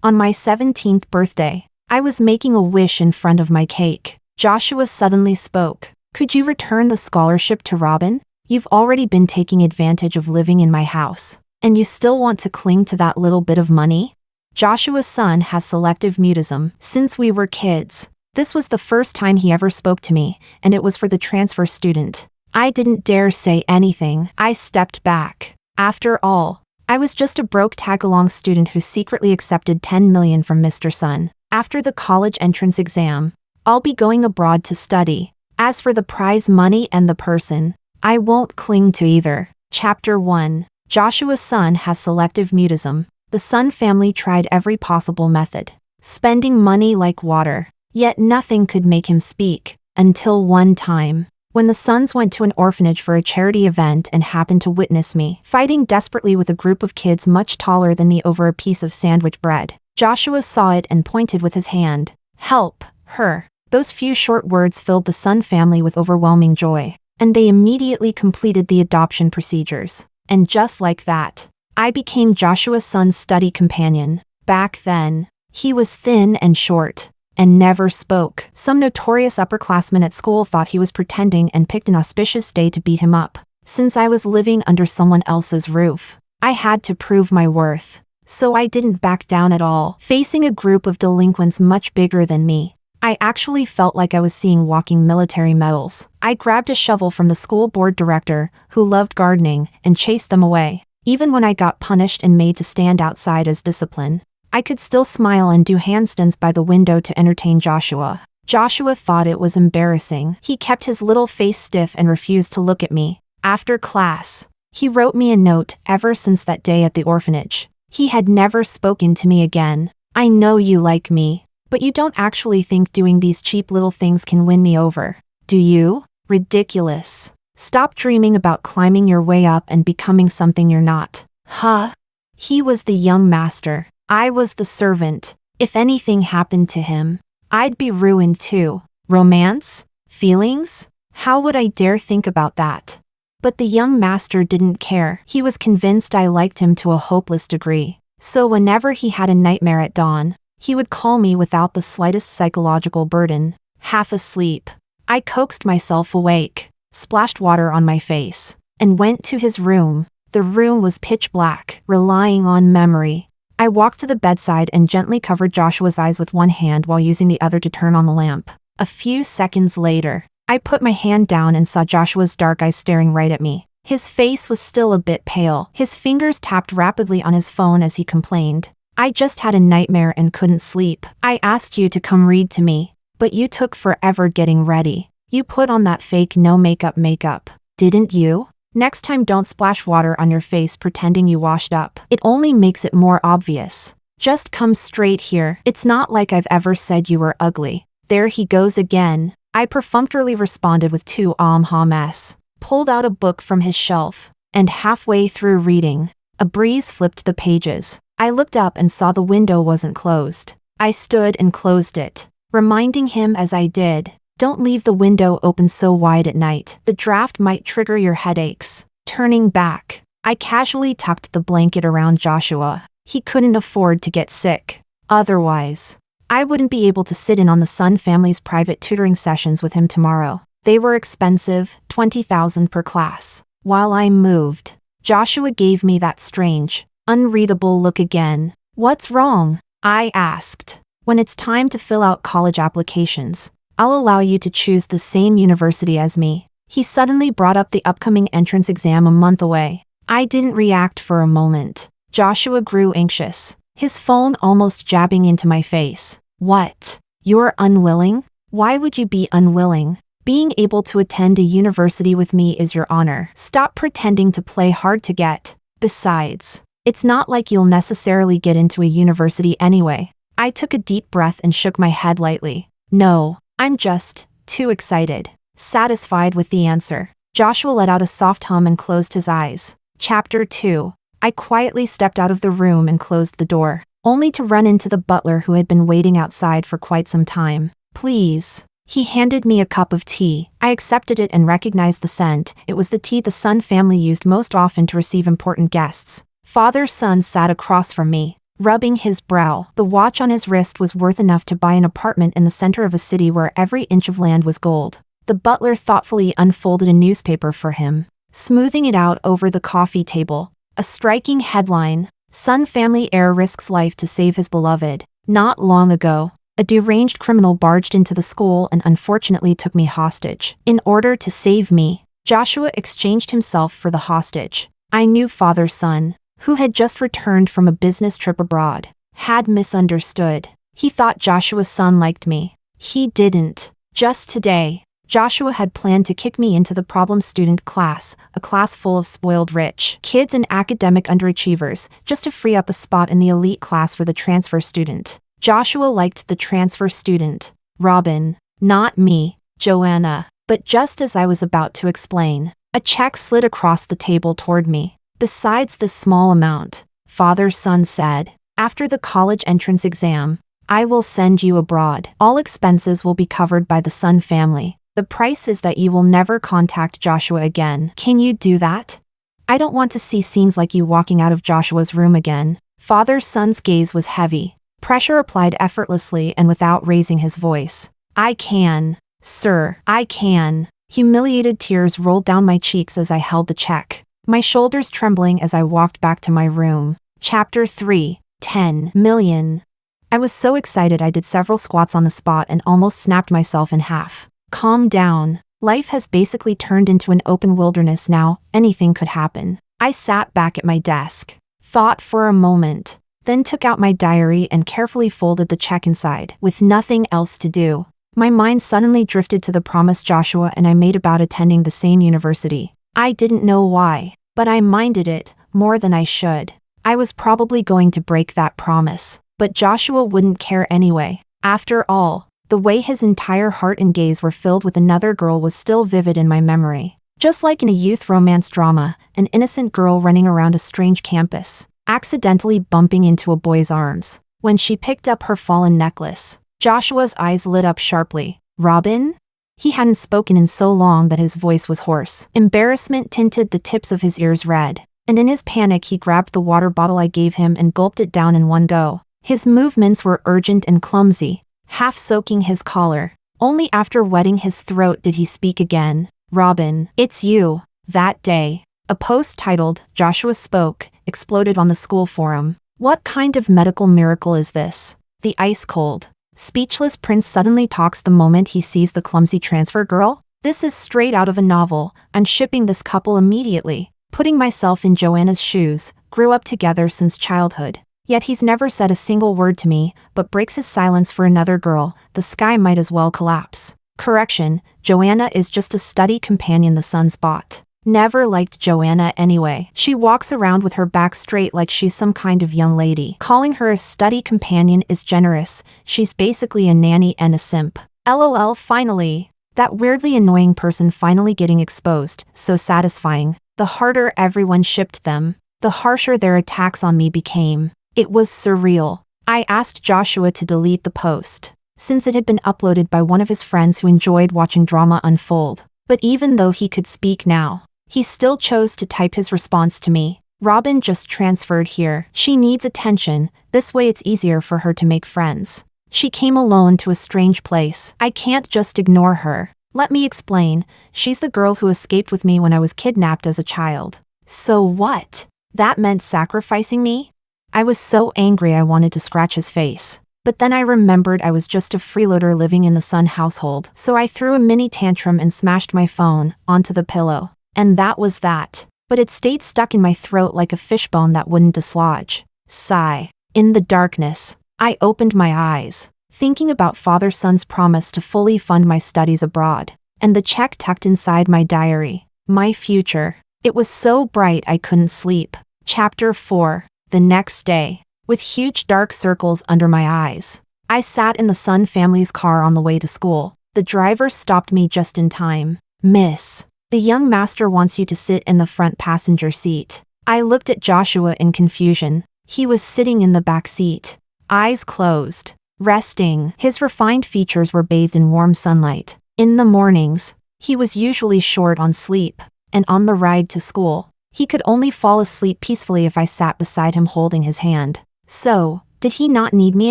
On my 17th birthday, I was making a wish in front of my cake. Joshua suddenly spoke. Could you return the scholarship to Robin? You've already been taking advantage of living in my house, and you still want to cling to that little bit of money? Joshua's son has selective mutism since we were kids. This was the first time he ever spoke to me, and it was for the transfer student. I didn't dare say anything. I stepped back. After all, I was just a broke tag-along student who secretly accepted $10 million from Mr. Sun. After the college entrance exam, I'll be going abroad to study. As for the prize money and the person, I won't cling to either. Chapter 1. Joshua's son has selective mutism. The Sun family tried every possible method, spending money like water, yet nothing could make him speak, until one time, when the Suns went to an orphanage for a charity event and happened to witness me fighting desperately with a group of kids much taller than me over a piece of sandwich bread. Joshua saw it and pointed with his hand. Help her. Those few short words filled the Sun family with overwhelming joy, and they immediately completed the adoption procedures. And just like that, I became Joshua's son's study companion. Back then, he was thin and short, and never spoke. Some notorious upperclassmen at school thought he was pretending and picked an auspicious day to beat him up. Since I was living under someone else's roof, I had to prove my worth. So I didn't back down at all. Facing a group of delinquents much bigger than me, I actually felt like I was seeing walking military medals. I grabbed a shovel from the school board director, who loved gardening, and chased them away. Even when I got punished and made to stand outside as discipline, I could still smile and do handstands by the window to entertain Joshua. Joshua thought it was embarrassing. He kept his little face stiff and refused to look at me. After class, he wrote me a note. Ever since that day at the orphanage, he had never spoken to me again. I know you like me, but you don't actually think doing these cheap little things can win me over, do you? Ridiculous. Stop dreaming about climbing your way up and becoming something you're not. Huh? He was the young master. I was the servant. If anything happened to him, I'd be ruined too. Romance? Feelings? How would I dare think about that? But the young master didn't care. He was convinced I liked him to a hopeless degree. So whenever he had a nightmare at dawn, he would call me without the slightest psychological burden. Half asleep, I coaxed myself awake, splashed water on my face, and went to his room. The room was pitch black. Relying on memory, I walked to the bedside and gently covered Joshua's eyes with one hand while using the other to turn on the lamp. A few seconds later, I put my hand down and saw Joshua's dark eyes staring right at me. His face was still a bit pale. His fingers tapped rapidly on his phone as he complained. I just had a nightmare and couldn't sleep. I asked you to come read to me, but you took forever getting ready. You put on that fake no makeup, didn't you? Next time don't splash water on your face pretending you washed up. It only makes it more obvious. Just come straight here. It's not like I've ever said you were ugly. There he goes again. I perfunctorily responded with two mess. Pulled out a book from his shelf, and halfway through reading, a breeze flipped the pages. I looked up and saw the window wasn't closed. I stood and closed it, reminding him as I did, don't leave the window open so wide at night. The draft might trigger your headaches. Turning back, I casually tucked the blanket around Joshua. He couldn't afford to get sick. Otherwise, I wouldn't be able to sit in on the Sun family's private tutoring sessions with him tomorrow. They were expensive, $20,000 per class. While I moved, Joshua gave me that strange, unreadable look again. What's wrong? I asked. When it's time to fill out college applications, I'll allow you to choose the same university as me. He suddenly brought up the upcoming entrance exam a month away. I didn't react for a moment. Joshua grew anxious, his phone almost jabbing into my face. What? You're unwilling? Why would you be unwilling? Being able to attend a university with me is your honor. Stop pretending to play hard to get. Besides, it's not like you'll necessarily get into a university anyway. I took a deep breath and shook my head lightly. No, I'm just too excited. Satisfied with the answer, Joshua let out a soft hum and closed his eyes. Chapter 2. I quietly stepped out of the room and closed the door, only to run into the butler who had been waiting outside for quite some time. Please. He handed me a cup of tea. I accepted it and recognized the scent. It was the tea the Sun family used most often to receive important guests. Father's son sat across from me, rubbing his brow. The watch on his wrist was worth enough to buy an apartment in the center of a city where every inch of land was gold. The butler thoughtfully unfolded a newspaper for him, smoothing it out over the coffee table. A striking headline: Sun family heir risks life to save his beloved. Not long ago, a deranged criminal barged into the school and unfortunately took me hostage. In order to save me, Joshua exchanged himself for the hostage. I knew father's son, who had just returned from a business trip abroad, had misunderstood. He thought Joshua's son liked me. He didn't. Just today, Joshua had planned to kick me into the problem student class, a class full of spoiled rich kids and academic underachievers, just to free up a spot in the elite class for the transfer student. Joshua liked the transfer student, Robin, not me, Joanna. But just as I was about to explain, a check slid across the table toward me. Besides this small amount, father's son said, after the college entrance exam, I will send you abroad. All expenses will be covered by the Sun family. The price is that you will never contact Joshua again. Can you do that? I don't want to see scenes like you walking out of Joshua's room again. Father's son's gaze was heavy. Pressure applied effortlessly and without raising his voice. I can, sir, I can. Humiliated tears rolled down my cheeks as I held the check, my shoulders trembling as I walked back to my room. Chapter 3, 10 million. I was so excited I did several squats on the spot and almost snapped myself in half. Calm down. Life has basically turned into an open wilderness now. Anything could happen. I sat back at my desk, thought for a moment, then took out my diary and carefully folded the check inside. With nothing else to do, my mind suddenly drifted to the promise Joshua and I made about attending the same university. I didn't know why, but I minded it more than I should. I was probably going to break that promise, but Joshua wouldn't care anyway. After all, the way his entire heart and gaze were filled with another girl was still vivid in my memory. Just like in a youth romance drama, an innocent girl running around a strange campus, accidentally bumping into a boy's arms. When she picked up her fallen necklace, Joshua's eyes lit up sharply. Robin? He hadn't spoken in so long that his voice was hoarse. Embarrassment tinted the tips of his ears red, and in his panic he grabbed the water bottle I gave him and gulped it down in one go. His movements were urgent and clumsy, half soaking his collar. Only after wetting his throat did he speak again. Robin, it's you. That day, a post titled, Joshua Spoke, exploded on the school forum. What kind of medical miracle is this? The ice-cold, speechless prince suddenly talks the moment he sees the clumsy transfer girl? This is straight out of a novel. I'm shipping this couple immediately. Putting myself in Joanna's shoes, grew up together since childhood. Yet he's never said a single word to me, but breaks his silence for another girl. The sky might as well collapse. Correction, Joanna is just a study companion the son's bought. Never liked Joanna anyway. She walks around with her back straight like she's some kind of young lady. Calling her a study companion is generous. She's basically a nanny and a simp. LOL. Finally. That weirdly annoying person finally getting exposed. So satisfying. The harder everyone shipped them, the harsher their attacks on me became. It was surreal. I asked Joshua to delete the post, since it had been uploaded by one of his friends who enjoyed watching drama unfold. But even though he could speak now, he still chose to type his response to me. Robin just transferred here. She needs attention. This way it's easier for her to make friends. She came alone to a strange place. I can't just ignore her. Let me explain. She's the girl who escaped with me when I was kidnapped as a child. So what? That meant sacrificing me? I was so angry I wanted to scratch his face. But then I remembered I was just a freeloader living in the Sun household. So I threw a mini tantrum and smashed my phone onto the pillow. And that was that. But it stayed stuck in my throat like a fishbone that wouldn't dislodge. Sigh. In the darkness, I opened my eyes, thinking about father-son's promise to fully fund my studies abroad, and the check tucked inside my diary. My future. It was so bright I couldn't sleep. Chapter 4. The next day. With huge dark circles under my eyes, I sat in the Sun family's car on the way to school. The driver stopped me just in time. Miss, the young master wants you to sit in the front passenger seat. I looked at Joshua in confusion. He was sitting in the back seat, eyes closed, resting. His refined features were bathed in warm sunlight. In the mornings, he was usually short on sleep, and on the ride to school, he could only fall asleep peacefully if I sat beside him holding his hand. So, did he not need me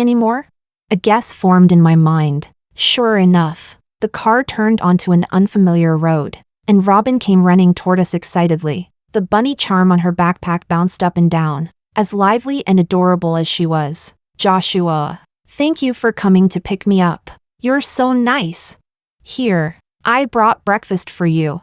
anymore? A guess formed in my mind. Sure enough, the car turned onto an unfamiliar road, and Robin came running toward us excitedly. The bunny charm on her backpack bounced up and down, as lively and adorable as she was. Joshua, thank you for coming to pick me up. You're so nice. Here, I brought breakfast for you.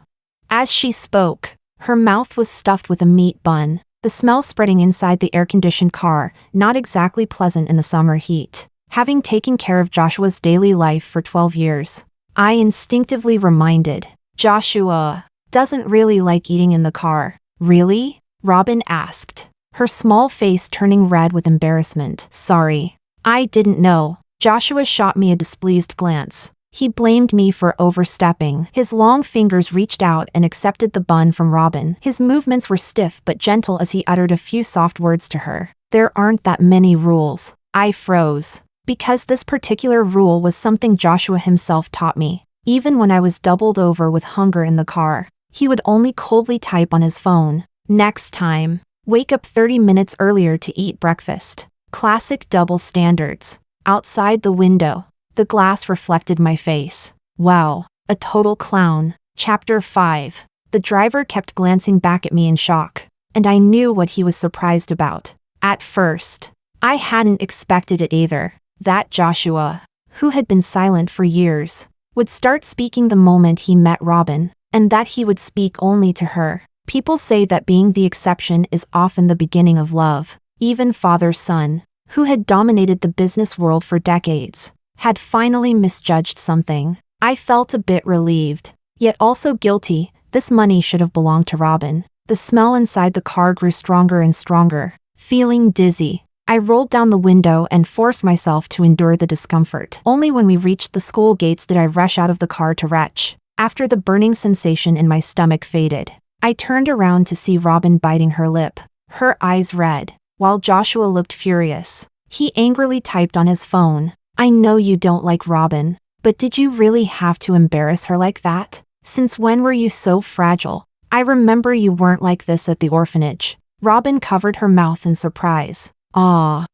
As she spoke, her mouth was stuffed with a meat bun, the smell spreading inside the air-conditioned car, not exactly pleasant in the summer heat. Having taken care of Joshua's daily life for 12 years, I instinctively reminded, Joshua doesn't really like eating in the car. Really? Robin asked, her small face turning red with embarrassment. Sorry, I didn't know. Joshua shot me a displeased glance. He blamed me for overstepping. His long fingers reached out and accepted the bun from Robin. His movements were stiff but gentle as he uttered a few soft words to her. There aren't that many rules. I froze, because this particular rule was something Joshua himself taught me. Even when I was doubled over with hunger in the car, he would only coldly type on his phone, "Next time, wake up 30 minutes earlier to eat breakfast." Classic double standards. Outside the window, the glass reflected my face. Wow, a total clown. Chapter 5. The driver kept glancing back at me in shock, and I knew what he was surprised about. At first, I hadn't expected it either. That Joshua, who had been silent for years, would start speaking the moment he met Robin, and that he would speak only to her. People say that being the exception is often the beginning of love. Even father's son, who had dominated the business world for decades, had finally misjudged something. I felt a bit relieved, yet also guilty. This money should have belonged to Robin. The smell inside the car grew stronger and stronger. Feeling dizzy, I rolled down the window and forced myself to endure the discomfort. Only when we reached the school gates did I rush out of the car to retch. After the burning sensation in my stomach faded, I turned around to see Robin biting her lip, her eyes red, while Joshua looked furious. He angrily typed on his phone, "I know you don't like Robin, but did you really have to embarrass her like that? Since when were you so fragile? I remember you weren't like this at the orphanage." Robin covered her mouth in surprise. "Aw.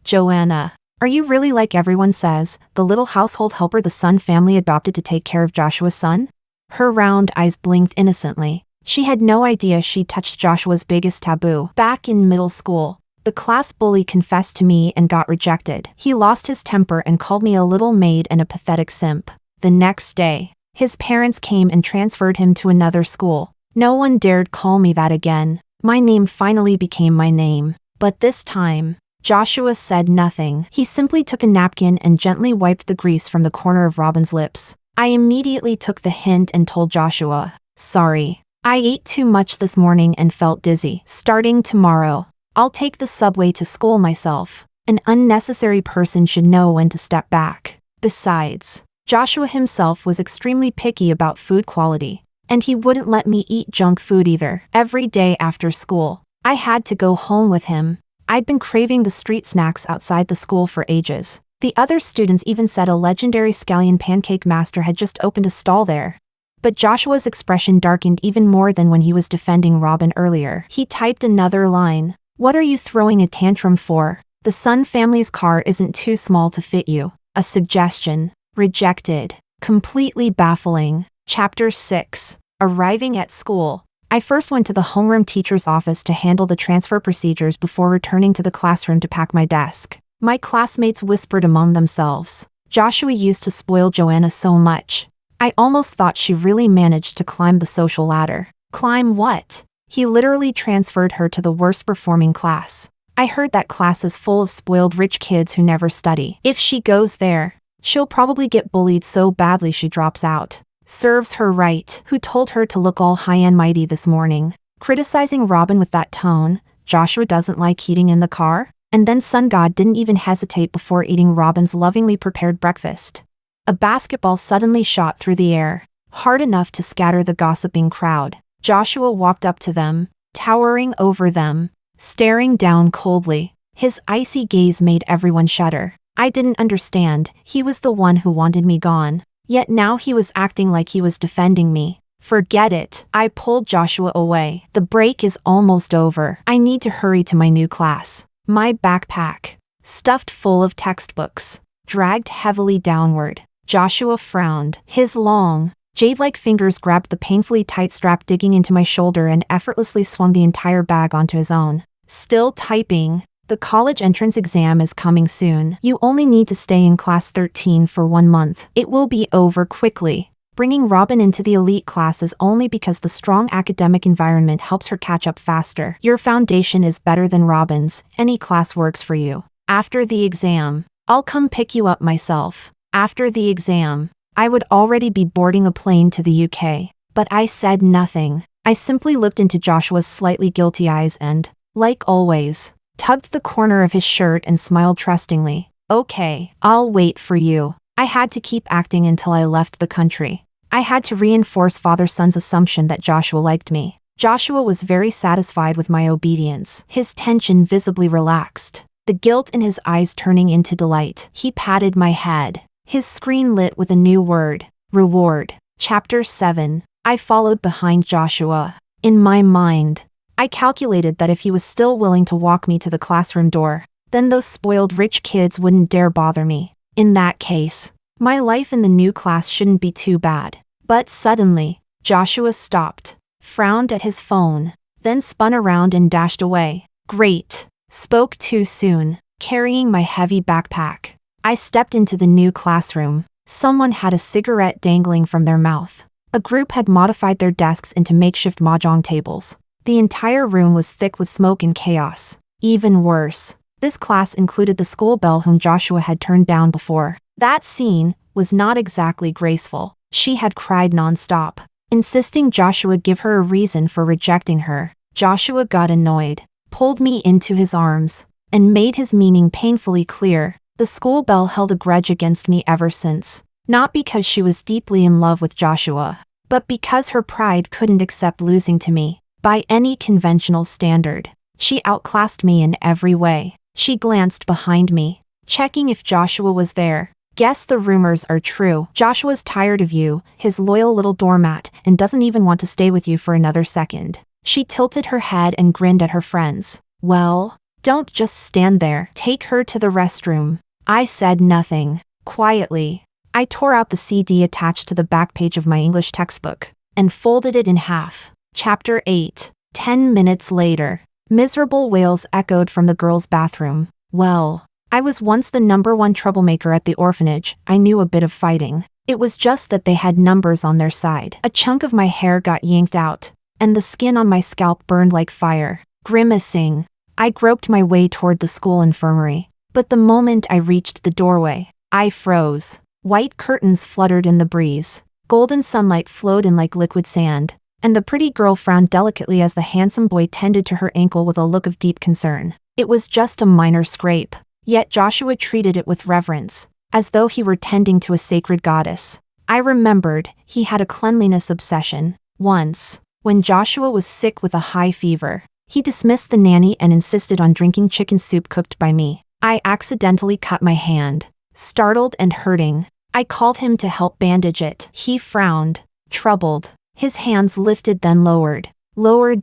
Joanna, are you really like everyone says, the little household helper the Sun family adopted to take care of Joshua's son?" Her round eyes blinked innocently. She had no idea she'd touched Joshua's biggest taboo. Back in middle school, the class bully confessed to me and got rejected. He lost his temper and called me a little maid and a pathetic simp. The next day, his parents came and transferred him to another school. No one dared call me that again. My name finally became my name. But this time, Joshua said nothing. He simply took a napkin and gently wiped the grease from the corner of Robin's lips. I immediately took the hint and told Joshua, "Sorry, I ate too much this morning and felt dizzy. Starting tomorrow, I'll take the subway to school myself." An unnecessary person should know when to step back. Besides, Joshua himself was extremely picky about food quality, and he wouldn't let me eat junk food either. Every day after school, I had to go home with him. I'd been craving the street snacks outside the school for ages. The other students even said a legendary scallion pancake master had just opened a stall there. But Joshua's expression darkened even more than when he was defending Robin earlier. He typed another line. "What are you throwing a tantrum for? The Sun family's car isn't too small to fit you." A suggestion. Rejected. Completely baffling. Chapter 6. Arriving at school, I first went to the homeroom teacher's office to handle the transfer procedures before returning to the classroom to pack my desk. My classmates whispered among themselves, "Joshua used to spoil Joanna so much. I almost thought she really managed to climb the social ladder." Climb what? He literally transferred her to the worst performing class. I heard that class is full of spoiled rich kids who never study. If she goes there, she'll probably get bullied so badly she drops out. Serves her right. Who told her to look all high and mighty this morning? Criticizing Robin with that tone. Joshua doesn't like eating in the car? And then Sun God didn't even hesitate before eating Robin's lovingly prepared breakfast. A basketball suddenly shot through the air, hard enough to scatter the gossiping crowd. Joshua walked up to them, towering over them, staring down coldly. His icy gaze made everyone shudder. I didn't understand. He was the one who wanted me gone. Yet now he was acting like he was defending me. Forget it. I pulled Joshua away. The break is almost over. I need to hurry to my new class. My backpack, stuffed full of textbooks, dragged heavily downward. Joshua frowned. His long, jade-like fingers grabbed the painfully tight strap digging into my shoulder and effortlessly swung the entire bag onto his own. Still typing. The college entrance exam is coming soon. You only need to stay in class 13 for 1 month. It will be over quickly. Bringing Robin into the elite class is only because the strong academic environment helps her catch up faster. Your foundation is better than Robin's. Any class works for you. After the exam, I'll come pick you up myself. After the exam, I would already be boarding a plane to the UK. But I said nothing. I simply looked into Joshua's slightly guilty eyes and, like always, tugged the corner of his shirt and smiled trustingly. Okay, I'll wait for you. I had to keep acting until I left the country. I had to reinforce father-son's assumption that Joshua liked me. Joshua was very satisfied with my obedience. His tension visibly relaxed, the guilt in his eyes turning into delight. He patted my head. His screen lit with a new word, reward. Chapter 7. I followed behind Joshua. In my mind, I calculated that if he was still willing to walk me to the classroom door, then those spoiled rich kids wouldn't dare bother me. In that case, my life in the new class shouldn't be too bad. But suddenly, Joshua stopped, frowned at his phone, then spun around and dashed away. Great. Spoke too soon. Carrying my heavy backpack, I stepped into the new classroom. Someone had a cigarette dangling from their mouth. A group had modified their desks into makeshift mahjong tables. The entire room was thick with smoke and chaos. Even worse, this class included the school belle whom Joshua had turned down before. That scene was not exactly graceful. She had cried nonstop, insisting Joshua give her a reason for rejecting her. Joshua got annoyed, pulled me into his arms, and made his meaning painfully clear. The school belle held a grudge against me ever since, not because she was deeply in love with Joshua, but because her pride couldn't accept losing to me. By any conventional standard, she outclassed me in every way. She glanced behind me, checking if Joshua was there. Guess the rumors are true. Joshua's tired of you, his loyal little doormat, and doesn't even want to stay with you for another second. She tilted her head and grinned at her friends. Well, don't just stand there. Take her to the restroom. I said nothing. Quietly, I tore out the CD attached to the back page of my English textbook and folded it in half. Chapter 8. 10 minutes later, miserable wails echoed from the girls' bathroom. Well, I was once the #1 troublemaker at the orphanage. I knew a bit of fighting. It was just that they had numbers on their side. A chunk of my hair got yanked out, and the skin on my scalp burned like fire. Grimacing, I groped my way toward the school infirmary. But the moment I reached the doorway, I froze. White curtains fluttered in the breeze. Golden sunlight flowed in like liquid sand, and the pretty girl frowned delicately as the handsome boy tended to her ankle with a look of deep concern. It was just a minor scrape. Yet Joshua treated it with reverence, as though he were tending to a sacred goddess. I remembered he had a cleanliness obsession. Once, when Joshua was sick with a high fever, he dismissed the nanny and insisted on drinking chicken soup cooked by me. I accidentally cut my hand. Startled and hurting, I called him to help bandage it. He frowned, troubled. His hands lifted then lowered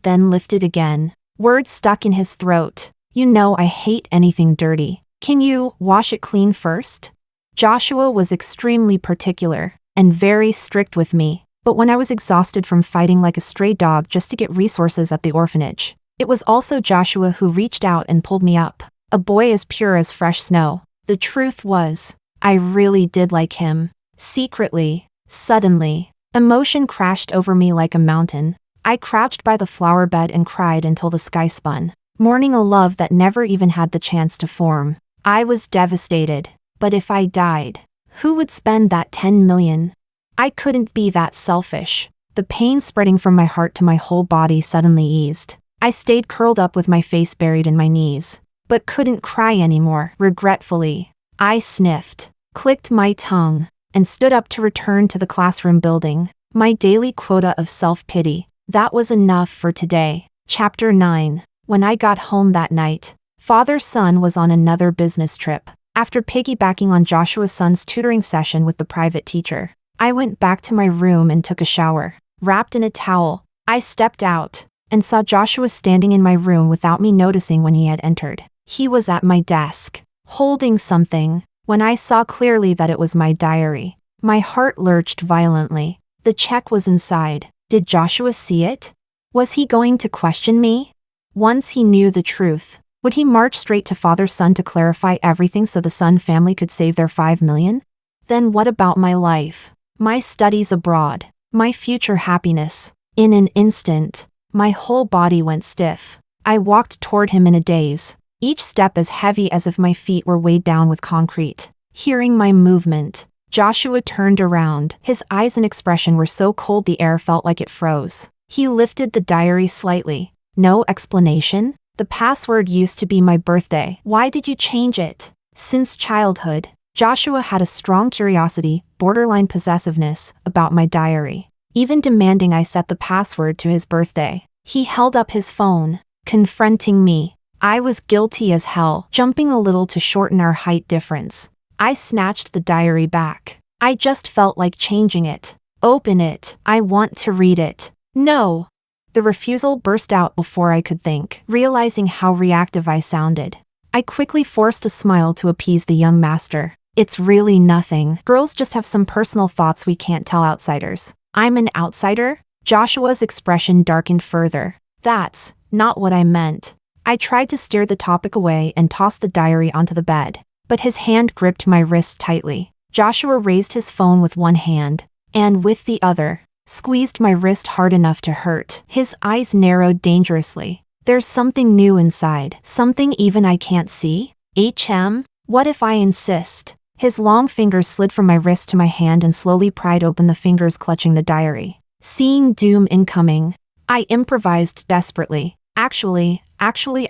then lifted again. Words stuck in his throat. You know I hate anything dirty. Can you wash it clean first? Joshua was extremely particular and very strict with me, but when I was exhausted from fighting like a stray dog just to get resources at the orphanage, it was also Joshua who reached out and pulled me up, a boy as pure as fresh snow. The truth was, I really did like him. Secretly, suddenly, emotion crashed over me like a mountain. I crouched by the flower bed and cried until the sky spun, mourning a love that never even had the chance to form. I was devastated, but if I died, who would spend that 10 million? I couldn't be that selfish. The pain spreading from my heart to my whole body suddenly eased. I stayed curled up with my face buried in my knees, but couldn't cry anymore. Regretfully, I sniffed, clicked my tongue, and stood up to return to the classroom building. My daily quota of self-pity. That was enough for today. Chapter 9. When I got home that night, father-son was on another business trip. After piggybacking on Joshua's son's tutoring session with the private teacher, I went back to my room and took a shower. Wrapped in a towel, I stepped out and saw Joshua standing in my room without me noticing when he had entered. He was at my desk, holding something. When I saw clearly that it was my diary, my heart lurched violently. The check was inside. Did Joshua see it? Was he going to question me? Once he knew the truth, would he march straight to father's son to clarify everything so the Sun family could save their 5 million? Then what about my life? My studies abroad? My future happiness? In an instant, my whole body went stiff. I walked toward him in a daze, each step as heavy as if my feet were weighed down with concrete. Hearing my movement, Joshua turned around. His eyes and expression were so cold the air felt like it froze. He lifted the diary slightly. No explanation? The password used to be my birthday. Why did you change it? Since childhood, Joshua had a strong curiosity, borderline possessiveness, about my diary, even demanding I set the password to his birthday. He held up his phone, confronting me. I was guilty as hell, jumping a little to shorten our height difference. I snatched the diary back. I just felt like changing it. Open it. I want to read it. No. The refusal burst out before I could think, realizing how reactive I sounded. I quickly forced a smile to appease the young master. It's really nothing. Girls just have some personal thoughts we can't tell outsiders. I'm an outsider? Joshua's expression darkened further. That's not what I meant. I tried to steer the topic away and toss the diary onto the bed, but his hand gripped my wrist tightly. Joshua raised his phone with one hand, and with the other, squeezed my wrist hard enough to hurt. His eyes narrowed dangerously. There's something new inside, something even I can't see? What if I insist? His long fingers slid from my wrist to my hand and slowly pried open the fingers clutching the diary. Seeing doom incoming, I improvised desperately. Actually,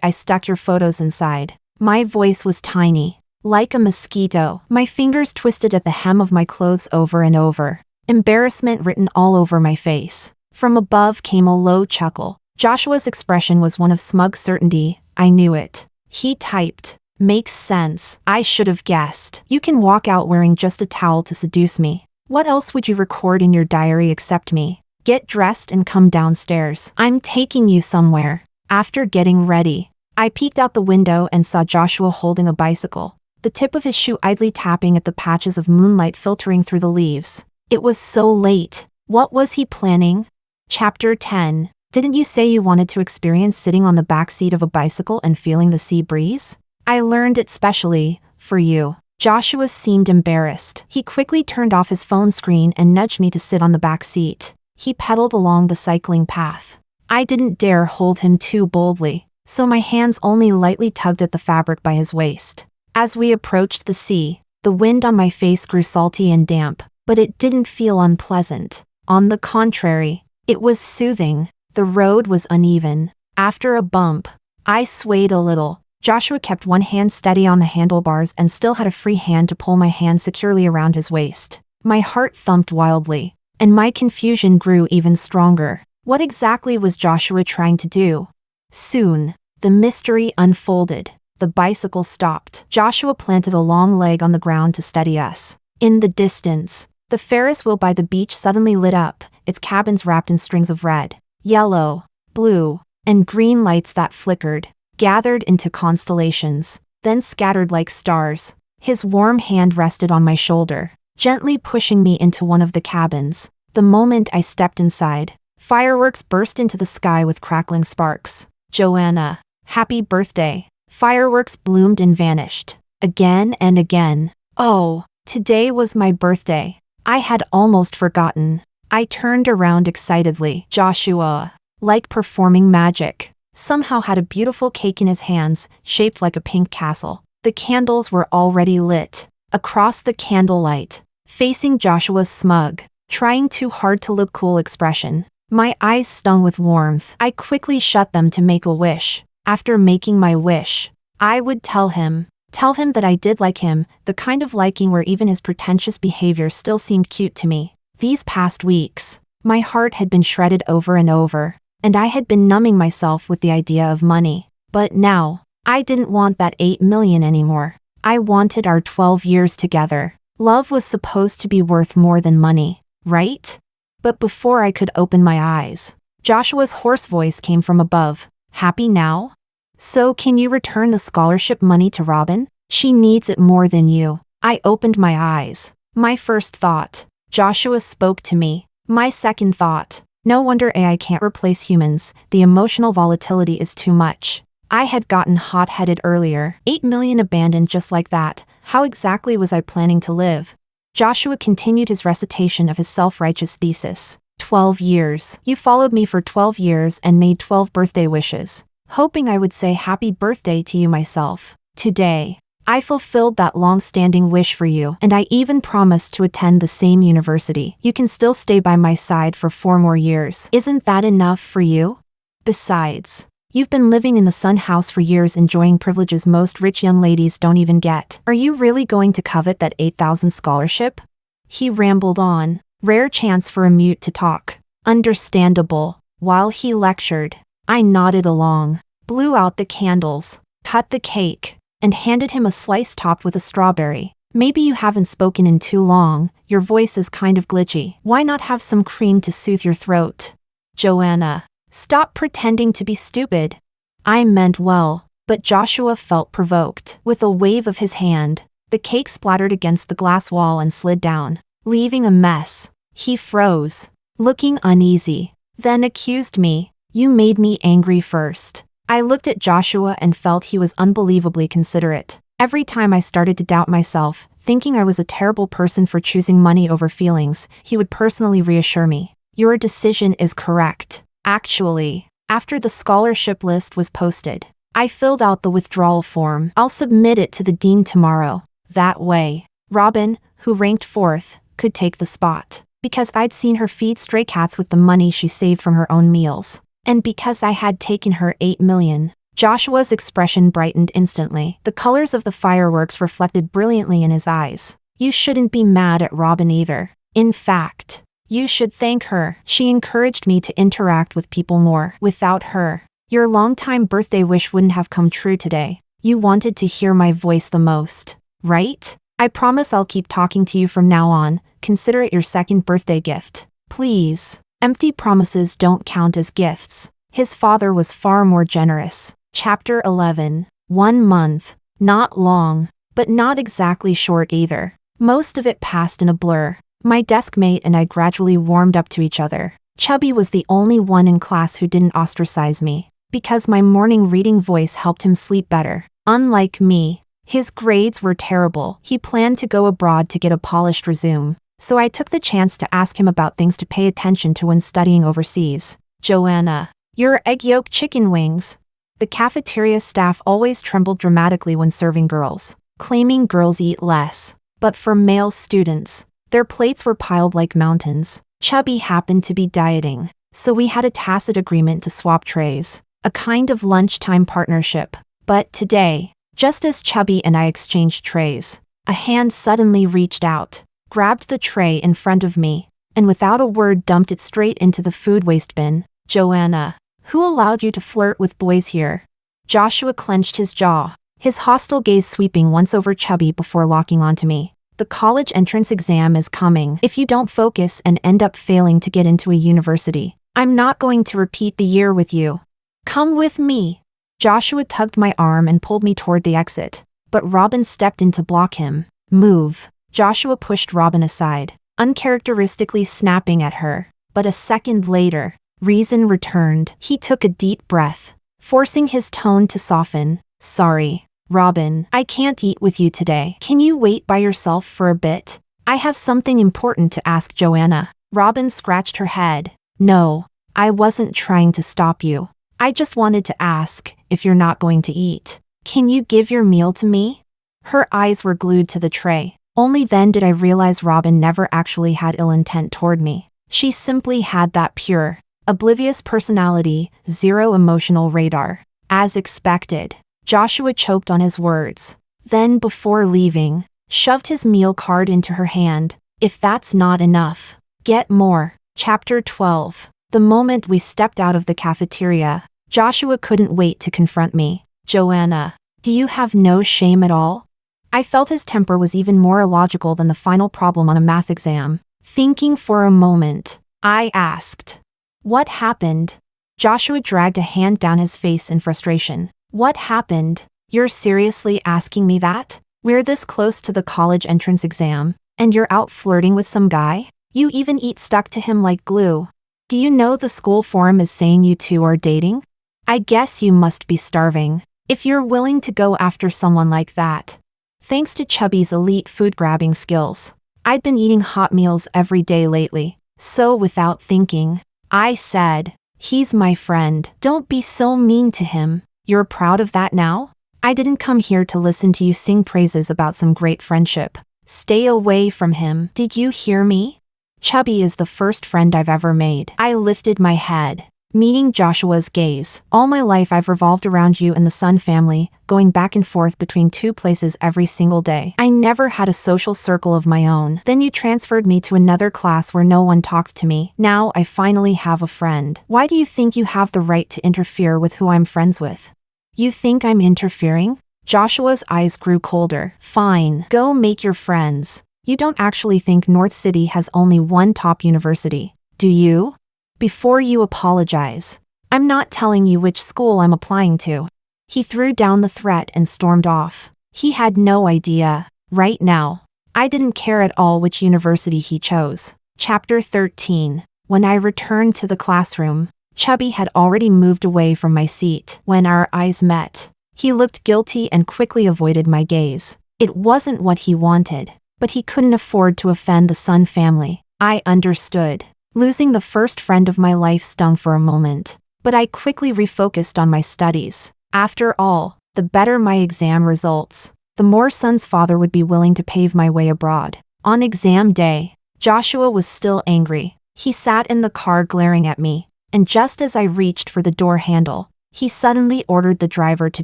I stuck your photos inside. My voice was tiny, like a mosquito. My fingers twisted at the hem of my clothes over and over, embarrassment written all over my face. From above came a low chuckle. Joshua's expression was one of smug certainty. I knew it. He typed, "Makes sense. I should have guessed. You can walk out wearing just a towel to seduce me. What else would you record in your diary except me? Get dressed and come downstairs. I'm taking you somewhere." After getting ready, I peeked out the window and saw Joshua holding a bicycle, the tip of his shoe idly tapping at the patches of moonlight filtering through the leaves. It was so late. What was he planning? Chapter 10. Didn't you say you wanted to experience sitting on the back seat of a bicycle and feeling the sea breeze? I learned it specially for you. Joshua seemed embarrassed. He quickly turned off his phone screen and nudged me to sit on the back seat. He pedaled along the cycling path. I didn't dare hold him too boldly, so my hands only lightly tugged at the fabric by his waist. As we approached the sea, the wind on my face grew salty and damp, but it didn't feel unpleasant. On the contrary, it was soothing. The road was uneven. After a bump, I swayed a little. Joshua kept one hand steady on the handlebars and still had a free hand to pull my hand securely around his waist. My heart thumped wildly, and my confusion grew even stronger. What exactly was Joshua trying to do? Soon, the mystery unfolded. The bicycle stopped. Joshua planted a long leg on the ground to steady us. In the distance, the Ferris wheel by the beach suddenly lit up, its cabins wrapped in strings of red, yellow, blue, and green lights that flickered, gathered into constellations, then scattered like stars. His warm hand rested on my shoulder, gently pushing me into one of the cabins. The moment I stepped inside, fireworks burst into the sky with crackling sparks. "Joanna, happy birthday." Fireworks bloomed and vanished, again and again. Oh, today was my birthday. I had almost forgotten. I turned around excitedly. Joshua, like performing magic, somehow had a beautiful cake in his hands, shaped like a pink castle. The candles were already lit. Across the candlelight, facing Joshua's smug, trying too hard to look cool expression, my eyes stung with warmth. I quickly shut them to make a wish. After making my wish, I would tell him that I did like him, the kind of liking where even his pretentious behavior still seemed cute to me. These past weeks, my heart had been shredded over and over, and I had been numbing myself with the idea of money. But now, I didn't want that 8 million anymore. I wanted our 12 years together. Love was supposed to be worth more than money, right? But before I could open my eyes, Joshua's hoarse voice came from above. "Happy now?" So can you return the scholarship money to Robin? She needs it more than you. I opened my eyes. My first thought, Joshua spoke to me. My second thought, no wonder AI can't replace humans, the emotional volatility is too much. I had gotten hot-headed earlier. 8 million abandoned just like that. How exactly was I planning to live? Joshua continued his recitation of his self-righteous thesis. 12 years. You followed me for 12 years and made 12 birthday wishes, hoping I would say happy birthday to you myself. Today, I fulfilled that long-standing wish for you, and I even promised to attend the same university. You can still stay by my side for 4 more years. Isn't that enough for you? Besides, you've been living in the Sun house for years enjoying privileges most rich young ladies don't even get. Are you really going to covet that 8,000 scholarship? He rambled on. Rare chance for a mute to talk. Understandable. While he lectured, I nodded along, blew out the candles, cut the cake, and handed him a slice topped with a strawberry. Maybe you haven't spoken in too long, your voice is kind of glitchy. Why not have some cream to soothe your throat? Joanna, stop pretending to be stupid. I meant well, but Joshua felt provoked. With a wave of his hand, the cake splattered against the glass wall and slid down, leaving a mess. He froze, looking uneasy, then accused me. You made me angry first. I looked at Joshua and felt he was unbelievably considerate. Every time I started to doubt myself, thinking I was a terrible person for choosing money over feelings, he would personally reassure me. Your decision is correct. Actually, after the scholarship list was posted, I filled out the withdrawal form. I'll submit it to the dean tomorrow. That way, Robin, who ranked 4th, could take the spot. Because I'd seen her feed stray cats with the money she saved from her own meals. And because I had taken her 8 million. Joshua's expression brightened instantly. The colors of the fireworks reflected brilliantly in his eyes. You shouldn't be mad at Robin either. In fact, you should thank her. She encouraged me to interact with people more. Without her, your longtime birthday wish wouldn't have come true today. You wanted to hear my voice the most, right? I promise I'll keep talking to you from now on. Consider it your second birthday gift. Please. Empty promises don't count as gifts. His father was far more generous. Chapter 11. 1 month. Not long, but not exactly short either. Most of it passed in a blur. My desk mate and I gradually warmed up to each other. Chubby was the only one in class who didn't ostracize me, because my morning reading voice helped him sleep better. Unlike me, his grades were terrible. He planned to go abroad to get a polished resume. So I took the chance to ask him about things to pay attention to when studying overseas. Joanna, your egg yolk chicken wings. The cafeteria staff always trembled dramatically when serving girls, claiming girls eat less. But for male students, their plates were piled like mountains. Chubby happened to be dieting, so we had a tacit agreement to swap trays, a kind of lunchtime partnership. But today, just as Chubby and I exchanged trays, a hand suddenly reached out, grabbed the tray in front of me, and without a word dumped it straight into the food waste bin. Joanna, who allowed you to flirt with boys here? Joshua clenched his jaw, his hostile gaze sweeping once over Chubby before locking onto me. The college entrance exam is coming. If you don't focus and end up failing to get into a university, I'm not going to repeat the year with you. Come with me. Joshua tugged my arm and pulled me toward the exit, but Robin stepped in to block him. Move. Joshua pushed Robin aside, uncharacteristically snapping at her. But a second later, reason returned. He took a deep breath, forcing his tone to soften. Sorry, Robin, I can't eat with you today. Can you wait by yourself for a bit? I have something important to ask Joanna. Robin scratched her head. No, I wasn't trying to stop you. I just wanted to ask, if you're not going to eat, can you give your meal to me? Her eyes were glued to the tray. Only then did I realize Robin never actually had ill intent toward me. She simply had that pure, oblivious personality, zero emotional radar. As expected, Joshua choked on his words. Then before leaving, shoved his meal card into her hand. If that's not enough, get more. Chapter 12. The moment we stepped out of the cafeteria, Joshua couldn't wait to confront me. Joanna, do you have no shame at all? I felt his temper was even more illogical than the final problem on a math exam. Thinking for a moment, I asked, what happened? Joshua dragged a hand down his face in frustration. What happened? You're seriously asking me that? We're this close to the college entrance exam, and you're out flirting with some guy? You even stuck to him like glue. Do you know the school forum is saying you two are dating? I guess you must be starving, if you're willing to go after someone like that. Thanks to Chubby's elite food-grabbing skills, I'd been eating hot meals every day lately, so without thinking, I said, "He's my friend. Don't be so mean to him." You're proud of that now? I didn't come here to listen to you sing praises about some great friendship. Stay away from him. Did you hear me? Chubby is the first friend I've ever made. I lifted my head, meeting Joshua's gaze. All my life I've revolved around you and the Sun family, going back and forth between two places every single day. I never had a social circle of my own. Then you transferred me to another class where no one talked to me. Now I finally have a friend. Why do you think you have the right to interfere with who I'm friends with? You think I'm interfering? Joshua's eyes grew colder. Fine, go make your friends. You don't actually think North City has only one top university, do you? Before you apologize, I'm not telling you which school I'm applying to. He threw down the threat and stormed off. He had no idea. Right now, I didn't care at all which university he chose. Chapter 13. When I returned to the classroom, Chubby had already moved away from my seat. When our eyes met, he looked guilty and quickly avoided my gaze. It wasn't what he wanted, but he couldn't afford to offend the Sun family. I understood. Losing the first friend of my life stung for a moment, but I quickly refocused on my studies. After all, the better my exam results, the more Sun's father would be willing to pave my way abroad. On exam day, Joshua was still angry. He sat in the car glaring at me, and just as I reached for the door handle, he suddenly ordered the driver to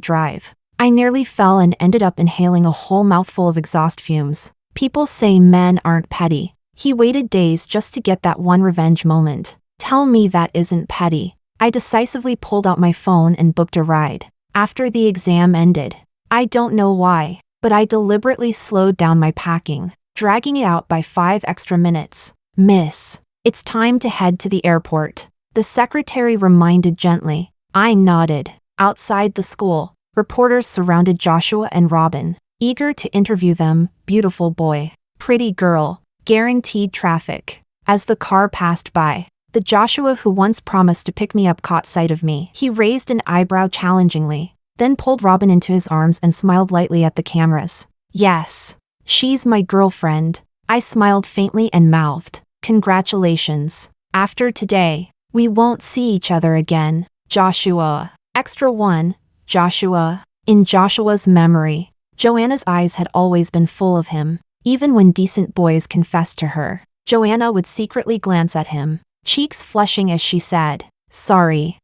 drive. I nearly fell and ended up inhaling a whole mouthful of exhaust fumes. People say men aren't petty. He waited days just to get that one revenge moment. Tell me that isn't petty. I decisively pulled out my phone and booked a ride. After the exam ended, I don't know why, but I deliberately slowed down my packing, dragging it out by 5 extra minutes. Miss, it's time to head to the airport, the secretary reminded gently. I nodded. Outside the school, reporters surrounded Joshua and Robin, eager to interview them. Beautiful boy, pretty girl, guaranteed traffic. As the car passed by, the Joshua who once promised to pick me up caught sight of me. He raised an eyebrow challengingly, then pulled Robin into his arms and smiled lightly at the cameras. Yes, she's my girlfriend. I smiled faintly and mouthed, congratulations. After today, we won't see each other again. Joshua. Extra 1, Joshua. In Joshua's memory, Joanna's eyes had always been full of him. Even when decent boys confessed to her, Joanna would secretly glance at him, cheeks flushing as she said, "Sorry.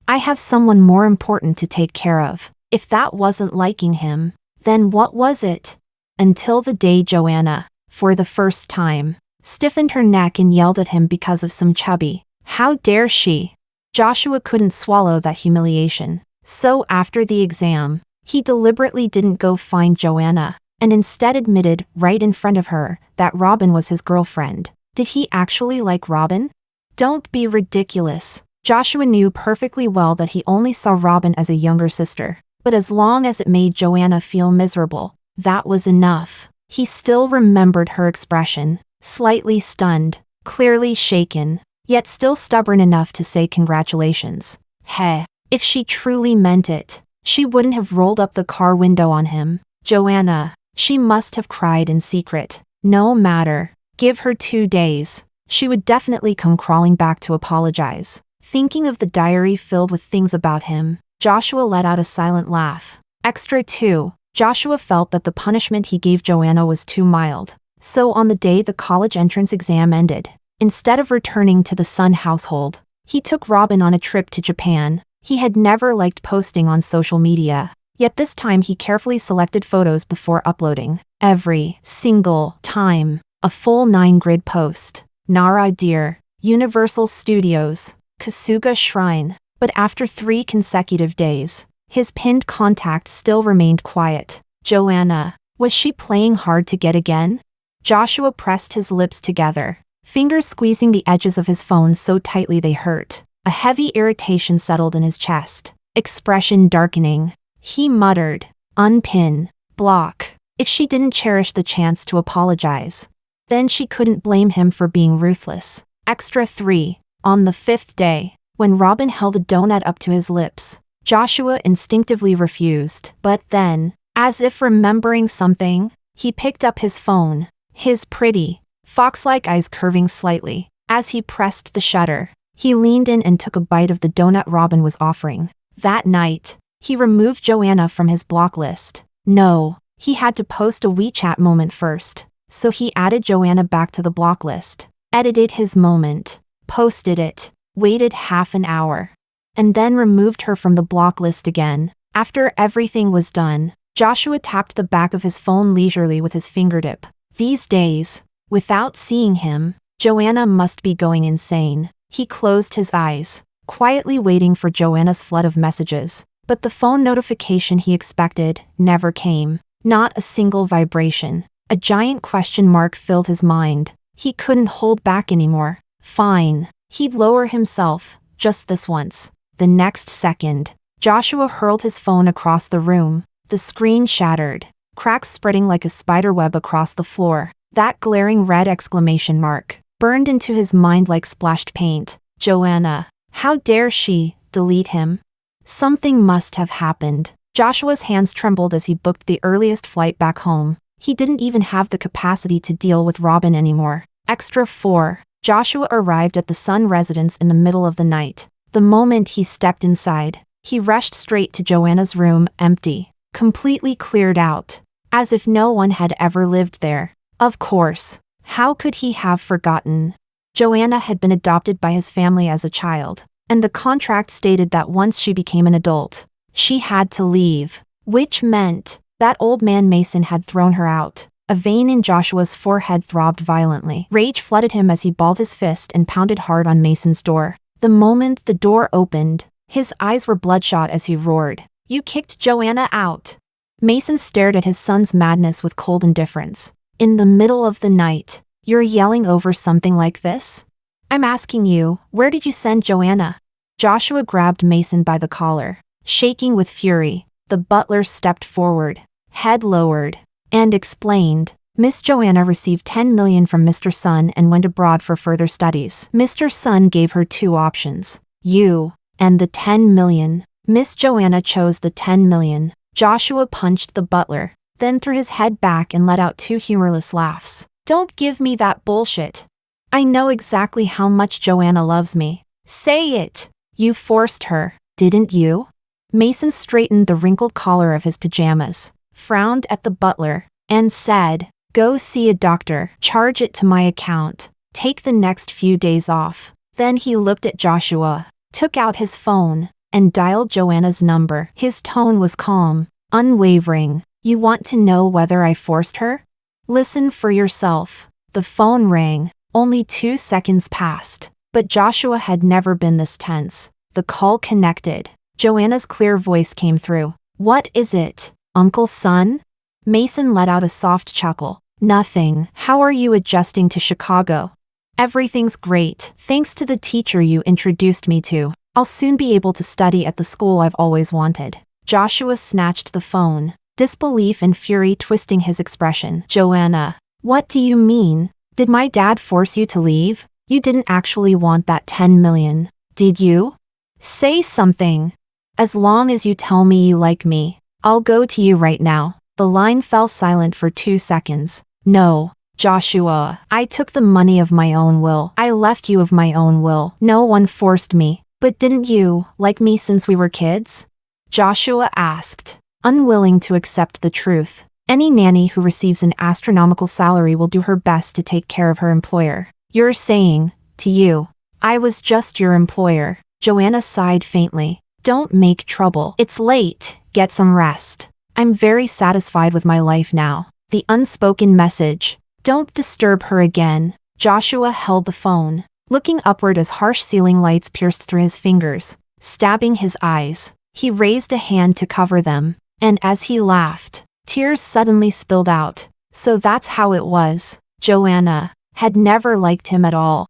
I have someone more important to take care of." If that wasn't liking him, then what was it? Until the day Joanna, for the first time, stiffened her neck and yelled at him because of some Chubby. How dare she? Joshua couldn't swallow that humiliation. So after the exam, he deliberately didn't go find Joanna, and instead admitted, right in front of her, that Robin was his girlfriend. Did he actually like Robin? Don't be ridiculous. Joshua knew perfectly well that he only saw Robin as a younger sister, but as long as it made Joanna feel miserable, that was enough. He still remembered her expression, slightly stunned, clearly shaken, yet still stubborn enough to say congratulations. Heh, if she truly meant it, she wouldn't have rolled up the car window on him. Joanna, she must have cried in secret. No matter, give her 2 days. She would definitely come crawling back to apologize. Thinking of the diary filled with things about him, Joshua let out a silent laugh. Extra 2, Joshua felt that the punishment he gave Joanna was too mild. So on the day the college entrance exam ended, instead of returning to the Sun household, he took Robin on a trip to Japan. He had never liked posting on social media, yet this time he carefully selected photos before uploading. Every single time, a full 9-grid post. Nara Deer, Universal Studios, Kasuga Shrine. But after 3 consecutive days, his pinned contact still remained quiet. Joanna, was she playing hard to get again? Joshua pressed his lips together, fingers squeezing the edges of his phone so tightly they hurt. A heavy irritation settled in his chest. expression darkening. He muttered, unpin, block. If she didn't cherish the chance to apologize, then she couldn't blame him for being ruthless. Extra 3. On the 5th day, when Robin held a donut up to his lips, Joshua instinctively refused. But then, as if remembering something, he picked up his phone, his pretty, fox-like eyes curving slightly. As he pressed the shutter, he leaned in and took a bite of the donut Robin was offering. That night, he removed Joanna from his block list. No, he had to post a WeChat moment first, so he added Joanna back to the block list, edited his moment, posted it, waited half an hour, and then removed her from the block list again. After everything was done, Joshua tapped the back of his phone leisurely with his fingertip. These days, without seeing him, Joanna must be going insane. He closed his eyes, quietly waiting for Joanna's flood of messages. But the phone notification he expected never came. Not a single vibration. A giant question mark filled his mind. He couldn't hold back anymore. Fine. He'd lower himself, just this once. The next second, Joshua hurled his phone across the room. The screen shattered, cracks spreading like a spider web across the floor. That glaring red exclamation mark burned into his mind like splashed paint. Joanna. How dare she delete him? Something must have happened. Joshua's hands trembled as he booked the earliest flight back home. He didn't even have the capacity to deal with Robin anymore. Extra 4. Joshua arrived at the Sun residence in the middle of the night. The moment he stepped inside, he rushed straight to Joanna's room, empty, completely cleared out, as if no one had ever lived there. Of course, how could he have forgotten? Joanna had been adopted by his family as a child, and the contract stated that once she became an adult, she had to leave, which meant that old man Mason had thrown her out. A vein in Joshua's forehead throbbed violently. Rage flooded him as he balled his fist and pounded hard on Mason's door. The moment the door opened, his eyes were bloodshot as he roared, "You kicked Joanna out!" Mason stared at his son's madness with cold indifference. "In the middle of the night, you're yelling over something like this? I'm asking you, where did you send Joanna?" Joshua grabbed Mason by the collar. Shaking with fury, the butler stepped forward, head lowered, and explained, "Miss Joanna received 10 million from Mr. Sun and went abroad for further studies. Mr. Sun gave her 2 options, you and the 10 million. Miss Joanna chose the 10 million. Joshua punched the butler, then threw his head back and let out 2 humorless laughs. "Don't give me that bullshit. I know exactly how much Joanna loves me. Say it. You forced her, didn't you?" Mason straightened the wrinkled collar of his pajamas, frowned at the butler, and said, "Go see a doctor, charge it to my account, take the next few days off." Then he looked at Joshua, took out his phone, and dialed Joanna's number. His tone was calm, unwavering. "You want to know whether I forced her? Listen for yourself." The phone rang. Only 2 seconds passed, but Joshua had never been this tense. The call connected. Joanna's clear voice came through. "What is it, Uncle Sun?" Mason let out a soft chuckle. "Nothing. How are you adjusting to Chicago?" "Everything's great, thanks to the teacher you introduced me to. I'll soon be able to study at the school I've always wanted." Joshua snatched the phone, disbelief and fury twisting his expression. "Joanna, what do you mean? Did my dad force you to leave? You didn't actually want that 10 million, did you? Say something. As long as you tell me you like me, I'll go to you right now." The line fell silent for 2 seconds. "No, Joshua, I took the money of my own will. I left you of my own will. No one forced me." "But didn't you like me since we were kids?" Joshua asked, unwilling to accept the truth. Any nanny who receives an astronomical salary will do her best to take care of her employer. "You're saying, to you, I was just your employer." Joanna sighed faintly. "Don't make trouble. It's late. Get some rest. I'm very satisfied with my life now." The unspoken message. "Don't disturb her again." Joshua held the phone, looking upward as harsh ceiling lights pierced through his fingers, stabbing his eyes. He raised a hand to cover them, and as he laughed, tears suddenly spilled out. So that's how it was. Joanna had never liked him at all.